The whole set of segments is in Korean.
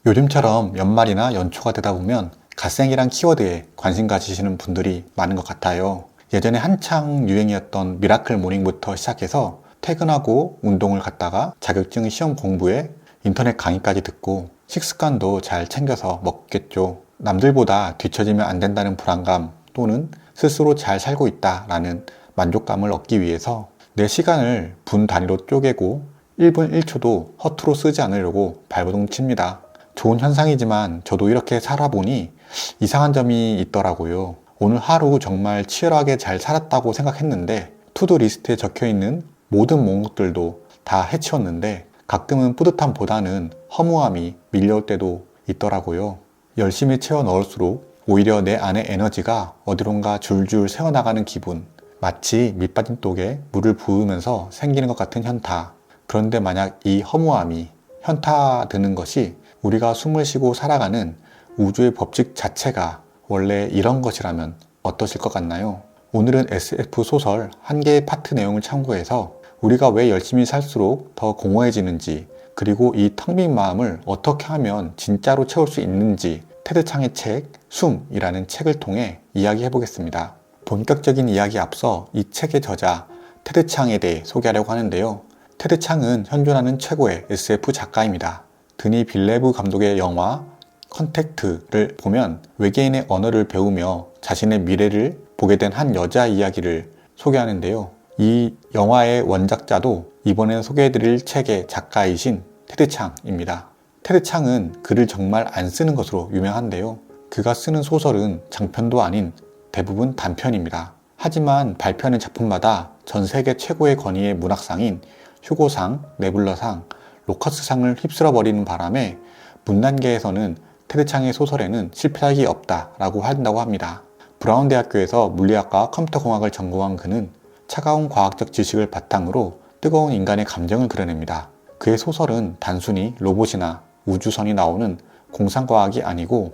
요즘처럼 연말이나 연초가 되다 보면 갓생이란 키워드에 관심 가지시는 분들이 많은 것 같아요. 예전에 한창 유행이었던 미라클 모닝부터 시작해서 퇴근하고 운동을 갔다가 자격증 시험 공부에 인터넷 강의까지 듣고 식습관도 잘 챙겨서 먹겠죠. 남들보다 뒤처지면 안 된다는 불안감 또는 스스로 잘 살고 있다라는 만족감을 얻기 위해서 내 시간을 분 단위로 쪼개고 1분 1초도 허투루 쓰지 않으려고 발버둥 칩니다. 좋은 현상이지만 저도 이렇게 살아보니 이상한 점이 있더라고요. 오늘 하루 정말 치열하게 잘 살았다고 생각했는데 투두 리스트에 적혀있는 모든 목록들도 다 해치웠는데 가끔은 뿌듯함보다는 허무함이 밀려올 때도 있더라고요. 열심히 채워 넣을수록 오히려 내 안의 에너지가 어디론가 줄줄 새어나가는 기분, 마치 밑 빠진 독에 물을 부으면서 생기는 것 같은 현타. 그런데 만약 이 허무함이 현타 드는 것이 우리가 숨을 쉬고 살아가는 우주의 법칙 자체가 원래 이런 것이라면 어떠실 것 같나요? 오늘은 SF 소설 한 개의 파트 내용을 참고해서 우리가 왜 열심히 살수록 더 공허해지는지, 그리고 이 텅 빈 마음을 어떻게 하면 진짜로 채울 수 있는지 테드 창의 책 숨이라는 책을 통해 이야기해 보겠습니다. 본격적인 이야기 앞서 이 책의 저자 테드 창에 대해 소개하려고 하는데요. 테드 창은 현존하는 최고의 SF 작가입니다. 드니 빌레브 감독의 영화 컨택트를 보면 외계인의 언어를 배우며 자신의 미래를 보게 된 한 여자 이야기를 소개하는데요. 이 영화의 원작자도 이번에 소개해드릴 책의 작가이신 테드 창입니다. 테드 창은 글을 정말 안 쓰는 것으로 유명한데요. 그가 쓰는 소설은 장편도 아닌 대부분 단편입니다. 하지만 발표하는 작품마다 전 세계 최고의 권위의 문학상인 휴고상, 네뷸러상, 로커스상을 휩쓸어버리는 바람에 문단계에서는 테드 창의 소설에는 실패작이 없다라고 한다고 합니다. 브라운 대학교에서 물리학과 컴퓨터공학을 전공한 그는 차가운 과학적 지식을 바탕으로 뜨거운 인간의 감정을 그려냅니다. 그의 소설은 단순히 로봇이나 우주선이 나오는 공상과학이 아니고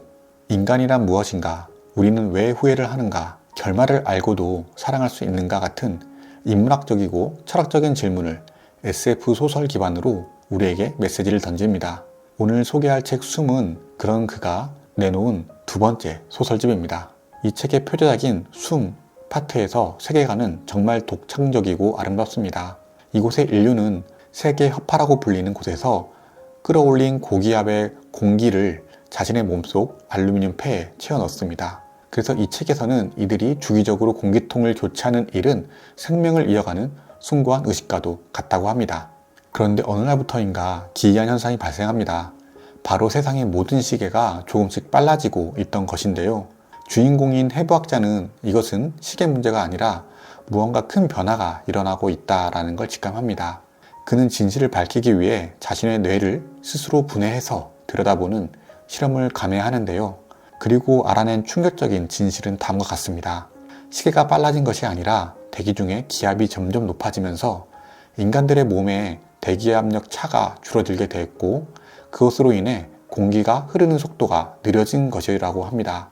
인간이란 무엇인가, 우리는 왜 후회를 하는가, 결말을 알고도 사랑할 수 있는가 같은 인문학적이고 철학적인 질문을 SF 소설 기반으로 우리에게 메시지를 던집니다. 오늘 소개할 책 숨은 그런 그가 내놓은 두 번째 소설집입니다. 이 책의 표제작인 숨 파트에서 세계관은 정말 독창적이고 아름답습니다. 이곳의 인류는 세계 허파라고 불리는 곳에서 끌어올린 고기압의 공기를 자신의 몸속 알루미늄 폐에 채워 넣습니다. 그래서 이 책에서는 이들이 주기적으로 공기통을 교체하는 일은 생명을 이어가는 숭고한 의식과도 같다고 합니다. 그런데 어느 날부터인가 기이한 현상이 발생합니다. 바로 세상의 모든 시계가 조금씩 빨라지고 있던 것인데요. 주인공인 해부학자는 이것은 시계 문제가 아니라 무언가 큰 변화가 일어나고 있다는 걸 직감합니다. 그는 진실을 밝히기 위해 자신의 뇌를 스스로 분해해서 들여다보는 실험을 감행하는데요. 그리고 알아낸 충격적인 진실은 다음과 같습니다. 시계가 빨라진 것이 아니라 대기 중에 기압이 점점 높아지면서 인간들의 몸에 대기압력 차가 줄어들게 되었고 그것으로 인해 공기가 흐르는 속도가 느려진 것이라고 합니다.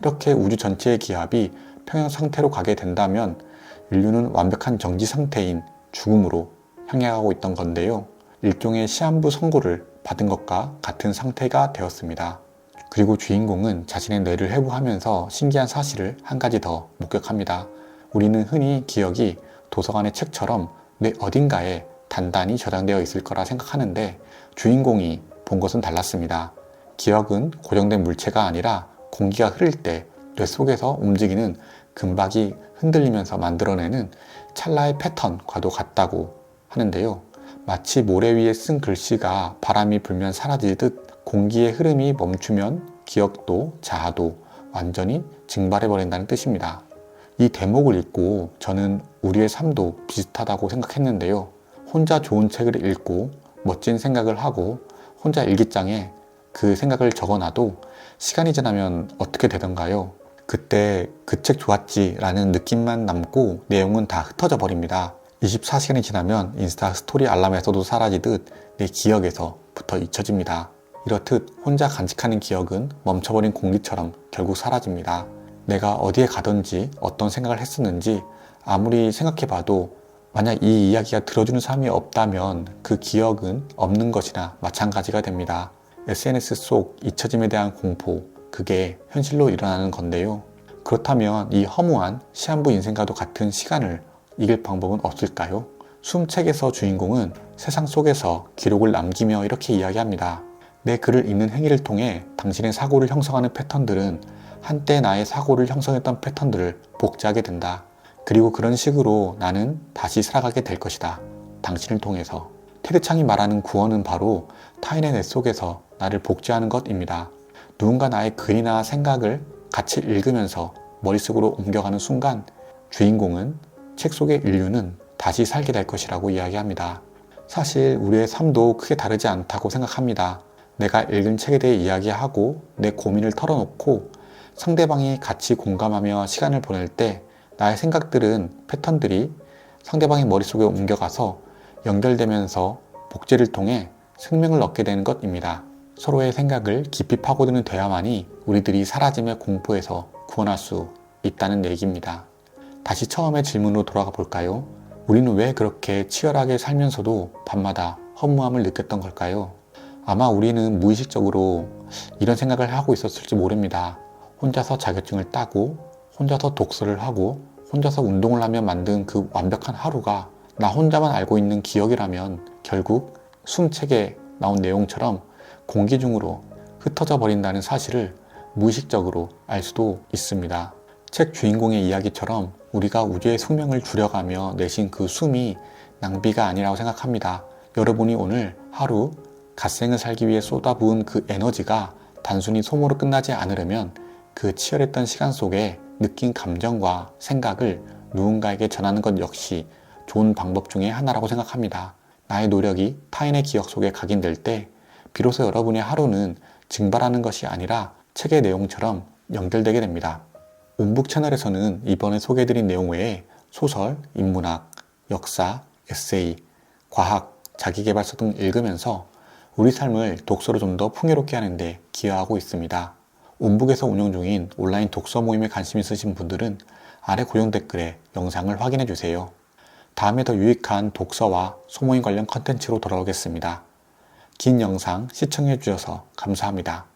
이렇게 우주 전체의 기압이 평형 상태로 가게 된다면 인류는 완벽한 정지 상태인 죽음으로 향해 가고 있던 건데요. 일종의 시한부 선고를 받은 것과 같은 상태가 되었습니다. 그리고 주인공은 자신의 뇌를 해부하면서 신기한 사실을 한 가지 더 목격합니다. 우리는 흔히 기억이 도서관의 책처럼 뇌 어딘가에 단단히 저장되어 있을 거라 생각하는데 주인공이 본 것은 달랐습니다. 기억은 고정된 물체가 아니라 공기가 흐를 때 뇌 속에서 움직이는 금박이 흔들리면서 만들어내는 찰나의 패턴과도 같다고 하는데요. 마치 모래 위에 쓴 글씨가 바람이 불면 사라지듯 공기의 흐름이 멈추면 기억도 자아도 완전히 증발해버린다는 뜻입니다. 이 대목을 읽고 저는 우리의 삶도 비슷하다고 생각했는데요. 혼자 좋은 책을 읽고 멋진 생각을 하고 혼자 일기장에 그 생각을 적어놔도 시간이 지나면 어떻게 되던가요? 그때 그 책 좋았지 라는 느낌만 남고 내용은 다 흩어져 버립니다. 24시간이 지나면 인스타 스토리 알람에서도 사라지듯 내 기억에서부터 잊혀집니다. 이렇듯 혼자 간직하는 기억은 멈춰버린 공기처럼 결국 사라집니다. 내가 어디에 가든지 어떤 생각을 했었는지 아무리 생각해봐도 만약 이 이야기가 들어주는 사람이 없다면 그 기억은 없는 것이나 마찬가지가 됩니다. SNS 속 잊혀짐에 대한 공포, 그게 현실로 일어나는 건데요. 그렇다면 이 허무한 시한부 인생과도 같은 시간을 이길 방법은 없을까요? 숨책에서 주인공은 세상 속에서 기록을 남기며 이렇게 이야기합니다. 내 글을 읽는 행위를 통해 당신의 사고를 형성하는 패턴들은 한때 나의 사고를 형성했던 패턴들을 복제하게 된다. 그리고 그런 식으로 나는 다시 살아가게 될 것이다. 당신을 통해서. 테드 창이 말하는 구원은 바로 타인의 뇌 속에서 나를 복제하는 것입니다. 누군가 나의 글이나 생각을 같이 읽으면서 머릿속으로 옮겨가는 순간 주인공은 책 속의 인류는 다시 살게 될 것이라고 이야기합니다. 사실 우리의 삶도 크게 다르지 않다고 생각합니다. 내가 읽은 책에 대해 이야기하고 내 고민을 털어놓고 상대방이 같이 공감하며 시간을 보낼 때 나의 생각들은 패턴들이 상대방의 머릿속에 옮겨가서 연결되면서 복제를 통해 생명을 얻게 되는 것입니다. 서로의 생각을 깊이 파고드는 대화만이 우리들이 사라짐의 공포에서 구원할 수 있다는 얘기입니다. 다시 처음의 질문으로 돌아가 볼까요? 우리는 왜 그렇게 치열하게 살면서도 밤마다 허무함을 느꼈던 걸까요? 아마 우리는 무의식적으로 이런 생각을 하고 있었을지 모릅니다. 혼자서 자격증을 따고 혼자서 독서를 하고 혼자서 운동을 하며 만든 그 완벽한 하루가 나 혼자만 알고 있는 기억이라면 결국 숨책에 나온 내용처럼 공기 중으로 흩어져 버린다는 사실을 무의식적으로 알 수도 있습니다. 책 주인공의 이야기처럼 우리가 우주의 숙명을 줄여가며 내신 그 숨이 낭비가 아니라고 생각합니다. 여러분이 오늘 하루 갓생을 살기 위해 쏟아부은 그 에너지가 단순히 소모로 끝나지 않으려면 그 치열했던 시간 속에 느낀 감정과 생각을 누군가에게 전하는 것 역시 좋은 방법 중에 하나라고 생각합니다. 나의 노력이 타인의 기억 속에 각인될 때 비로소 여러분의 하루는 증발하는 것이 아니라 책의 내용처럼 연결되게 됩니다. 온북 채널에서는 이번에 소개해드린 내용 외에 소설, 인문학, 역사, 에세이, 과학, 자기계발서 등 읽으면서 우리 삶을 독서로 좀 더 풍요롭게 하는데 기여하고 있습니다. 온북에서 운영 중인 온라인 독서 모임에 관심 있으신 분들은 아래 고정 댓글에 영상을 확인해 주세요. 다음에 더 유익한 독서와 소모임 관련 컨텐츠로 돌아오겠습니다. 긴 영상 시청해 주셔서 감사합니다.